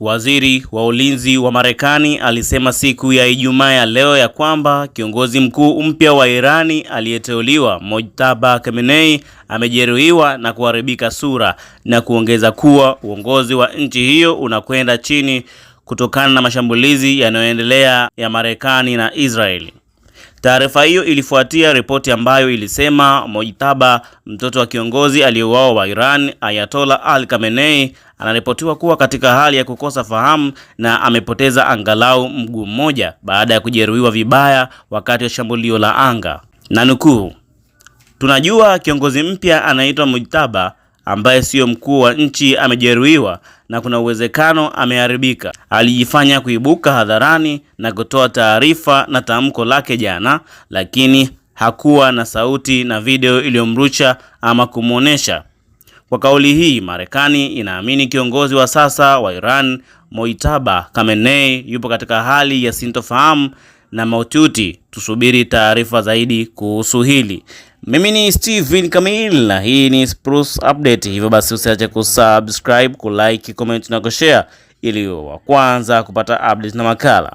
Waziri wa ulinzi wa Marekani alisema siku ya Ijumaa ya leo ya kwamba kiongozi mkuu mpya wa Irani aliyeteuliwa Mojtaba Khamenei amejeruhiwa na kuharibika sura, na kuongeza kuwa uongozi wa nchi hiyo unakwenda chini kutokana na mashambulizi yanayoendelea ya Marekani na Israeli. Taarifa hiyo ilifuatia ripoti ambayo ilisema Mojtaba, mtoto wa kiongozi aliyeuawa wa Iran Ayatollah Ali Khamenei, anaripotiwa kuwa katika hali ya kukosa fahamu na amepoteza angalau mguu mmoja baada ya kujeruhiwa vibaya wakati wa shambulio la anga. Na nukuu, "Tunajua kiongozi mpya anaitwa Mojtaba ambaye sio mkuu wa nchi amejeruhiwa na kuna uwezekano ameharibika. Alijifanya kuibuka hadharani na kutoa taarifa na tamko lake jana, lakini hakuwa na sauti na video iliyomrusha ama kumuonesha." Kwa kauli hii, Marekani inaamini kiongozi wa sasa wa Iran Mojtaba Khamenei yupo katika hali ya sintofahamu na mahututi. Tusubiri taarifa zaidi kuhusu hili. Mimi ni Steven Kamil na hii ni Spruce Update. Hivyo basi usiache kusubscribe, kulike, comment na kushare ili wa kwanza kupata updates na makala.